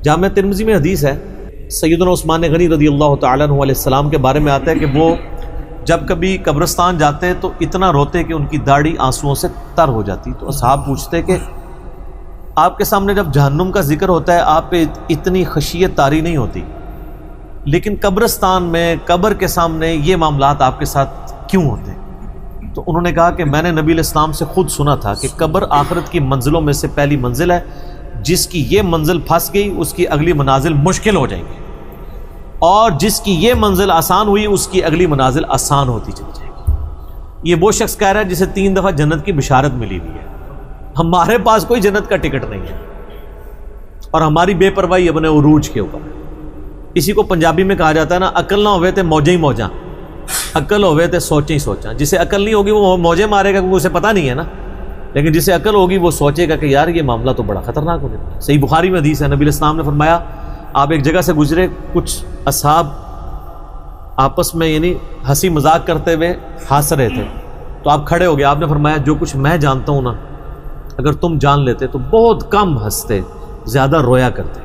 جامع ترمذی میں حدیث ہے، سیدنا عثمان غنی رضی اللہ تعالیٰ عنہ علیہ السلام کے بارے میں آتا ہے کہ وہ جب کبھی قبرستان جاتے تو اتنا روتے کہ ان کی داڑھی آنسوؤں سے تر ہو جاتی. تو اصحاب پوچھتے کہ آپ کے سامنے جب جہنم کا ذکر ہوتا ہے آپ پہ اتنی خشیت طاری نہیں ہوتی، لیکن قبرستان میں قبر کے سامنے یہ معاملات آپ کے ساتھ کیوں ہوتے ہیں؟ تو انہوں نے کہا کہ میں نے نبی علیہ السلام سے خود سنا تھا کہ قبر آخرت کی منزلوں میں سے پہلی منزل ہے، جس کی یہ منزل پھنس گئی اس کی اگلی منازل مشکل ہو جائیں گی، اور جس کی یہ منزل آسان ہوئی اس کی اگلی منازل آسان ہوتی چلی جائے گی. یہ وہ شخص کہہ رہا ہے جسے 3 دفعہ جنت کی بشارت ملی ہوئی ہے. ہمارے پاس کوئی جنت کا ٹکٹ نہیں ہے، اور ہماری بے پرواہی اپنے عروج کے اوپر. اسی کو پنجابی میں کہا جاتا ہے نا، عقل نہ ہوئے تے موجیں ہی موجاں، عقل ہوئے تے سوچیں ہی سوچاں. جسے عقل نہیں ہوگی وہ موجیں مارے گا کیونکہ اسے پتہ نہیں ہے نا، لیکن جسے عقل ہوگی وہ سوچے گا کہ یار یہ معاملہ تو بڑا خطرناک ہو گیا. صحیح بخاری میں حدیث ہے، نبی علیہ السلام نے فرمایا آپ ایک جگہ سے گزرے، کچھ اصحاب آپس میں یعنی ہنسی مذاق کرتے ہوئے ہنس رہے تھے، تو آپ کھڑے ہو گئے. آپ نے فرمایا جو کچھ میں جانتا ہوں نا، اگر تم جان لیتے تو بہت کم ہنستے، زیادہ رویا کرتے.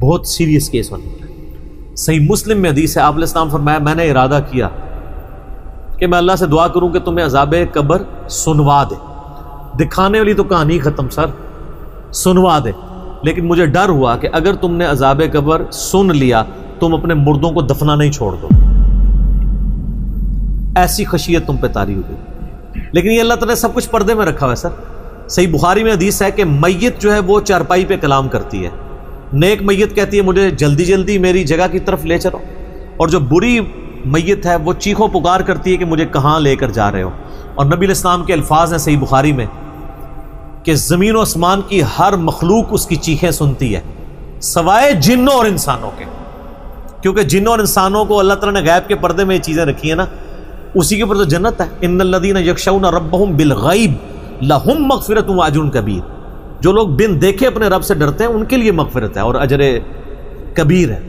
بہت سیریس کیس ہونے والا ہے. صحیح مسلم میں حدیث ہے، آپ علیہ السلام فرمایا میں نے ارادہ کیا کہ میں اللہ سے دعا کروں کہ تمہیں عذاب قبر سنوا دے. دکھانے والی تو کہانی ختم سر، سنوا دے. لیکن مجھے ڈر ہوا کہ اگر تم نے عذاب قبر سن لیا تم اپنے مردوں کو دفنا نہیں چھوڑ دو، ایسی خشیت تم پہ طاری ہو گئی. لیکن یہ اللہ تعالیٰ نے سب کچھ پردے میں رکھا ہوا ہے سر. صحیح بخاری میں حدیث ہے کہ میت جو ہے وہ چارپائی پہ کلام کرتی ہے. نیک میت کہتی ہے مجھے جلدی جلدی میری جگہ کی طرف لے چلو، اور جو بری میت ہے وہ چیخو پکار کرتی ہے کہ مجھے کہاں لے کر جا رہے ہو. اور نبی علیہ السلام کے الفاظ ہیں صحیح بخاری میں کہ زمین و آسمان کی ہر مخلوق اس کی چیخیں سنتی ہے سوائے جنوں اور انسانوں کے، کیونکہ جنوں اور انسانوں کو اللہ تعالیٰ نے غیب کے پردے میں یہ چیزیں رکھی ہیں نا، اسی کے اوپر تو جنت ہے. ان الذین یخشون ربهم بالغیب لہم مغفرۃ واجر کبیر. جو لوگ بن دیکھے اپنے رب سے ڈرتے ہیں ان کے لیے مغفرت ہے اور اجر کبیر ہے.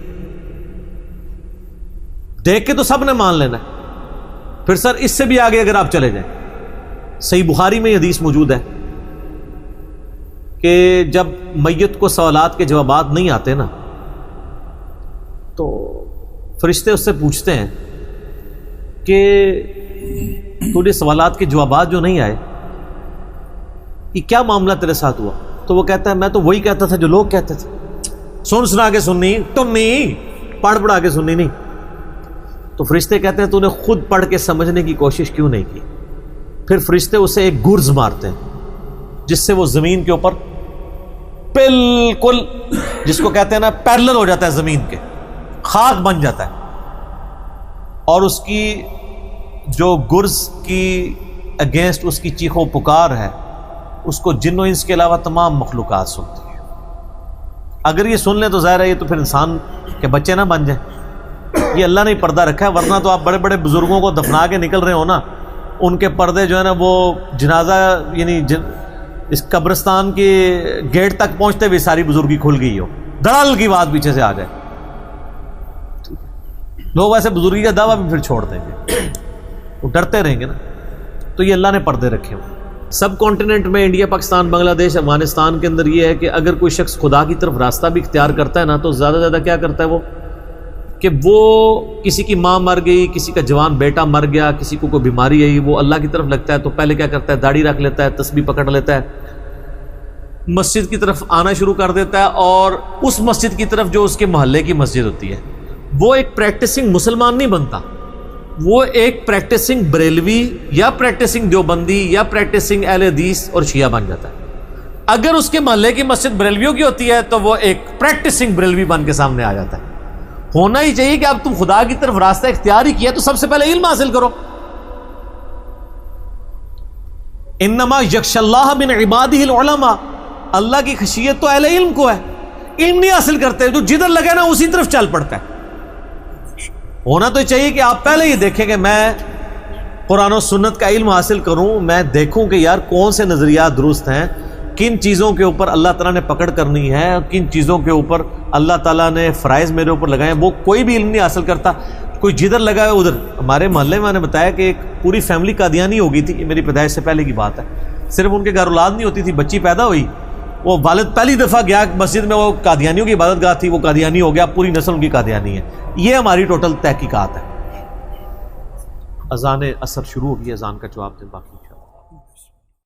دیکھ کے تو سب نے مان لینا ہے، پھر سر اس سے بھی آگے اگر آپ چلے جائیں، صحیح بخاری میں یہ حدیث موجود ہے کہ جب میت کو سوالات کے جوابات نہیں آتے نا تو فرشتے اس سے پوچھتے ہیں کہ تجھے سوالات کے جوابات جو نہیں آئے یہ کیا معاملہ تیرے ساتھ ہوا؟ تو وہ کہتا ہے میں تو وہی کہتا تھا جو لوگ کہتے تھے، سن سنا کے سننی، تم نہیں پڑھ پڑھا کے سننی نہیں. تو فرشتے کہتے ہیں تو نے خود پڑھ کے سمجھنے کی کوشش کیوں نہیں کی؟ پھر فرشتے اسے ایک گرز مارتے ہیں جس سے وہ زمین کے اوپر بالکل، جس کو کہتے ہیں نا پیرلل ہو جاتا ہے، زمین کے خاک بن جاتا ہے. اور اس کی جو گرز کی اگینسٹ اس کی چیخو پکار ہے اس کو جن و انس کے علاوہ تمام مخلوقات سنتی ہیں. اگر یہ سن لیں تو ظاہر ہے یہ تو پھر انسان کے بچے نہ بن جائیں. یہ اللہ نے پردہ رکھا ہے، ورنہ تو آپ بڑے بڑے بزرگوں کو دفنا کے نکل رہے ہو نا، ان کے پردے جو ہے نا وہ جنازہ یعنی اس قبرستان کے گیٹ تک پہنچتے ہوئے ساری بزرگی کھل گئی ہو، دڑل کی بات پیچھے سے آ جائے. لوگ ایسے بزرگی کا دعویٰ بھی پھر چھوڑ دیں گے، وہ ڈرتے رہیں گے نا. تو یہ اللہ نے پردے رکھے ہوئے. سب کانٹیننٹ میں انڈیا، پاکستان، بنگلہ دیش، افغانستان کے اندر یہ ہے کہ اگر کوئی شخص خدا کی طرف راستہ بھی اختیار کرتا ہے نا تو زیادہ زیادہ کیا کرتا ہے وہ کہ وہ کسی کی ماں مر گئی، کسی کا جوان بیٹا مر گیا، کسی کو کوئی بیماری آئی، وہ اللہ کی طرف لگتا ہے تو پہلے کیا کرتا ہے داڑھی رکھ لیتا ہے، تسبیح پکڑ لیتا ہے، مسجد کی طرف آنا شروع کر دیتا ہے، اور اس مسجد کی طرف جو اس کے محلے کی مسجد ہوتی ہے وہ ایک پریکٹسنگ مسلمان نہیں بنتا، وہ ایک پریکٹسنگ بریلوی یا پریکٹسنگ دیوبندی یا پریکٹسنگ اہل حدیث اور شیعہ بن جاتا ہے. اگر اس کے محلے کی مسجد بریلویوں کی ہوتی ہے تو وہ ایک پریکٹسنگ بریلوی بن کے سامنے آ جاتا ہے. ہونا ہی چاہیے کہ اب تم خدا کی طرف راستہ اختیار ہی کیا تو سب سے پہلے علم حاصل کرو. انما یخشی اللہ من عبادہ العلماء، اللہ کی خشیت تو اہل علم کو ہے. علم نہیں حاصل کرتے، جو جدھر لگے نا اسی طرف چل پڑتا ہے. ہونا تو چاہیے کہ آپ پہلے ہی دیکھیں کہ میں قرآن و سنت کا علم حاصل کروں، میں دیکھوں کہ یار کون سے نظریات درست ہیں، کن چیزوں کے اوپر اللہ تعالیٰ نے پکڑ کرنی ہے، کن چیزوں کے اوپر اللہ تعالیٰ نے فرائض میرے اوپر لگائے ہیں. وہ کوئی بھی علم نہیں حاصل کرتا، کوئی جدھر لگا ہے ادھر. ہمارے محلے میں نے بتایا کہ ایک پوری فیملی قادیانی ہو گئی تھی، یہ میری پیدائش سے پہلے کی بات ہے. صرف ان کے گھر اولاد نہیں ہوتی تھی، بچی پیدا ہوئی وہ والد پہلی دفعہ گیا مسجد میں، وہ قادیانیوں کی عبادت گاہ تھی، وہ قادیانی ہو گیا، پوری نسل ان کی قادیانی ہے. یہ ہماری ٹوٹل تحقیقات ہے. اذان اثر شروع ہوگی، اذان کا جواب دیں باقی.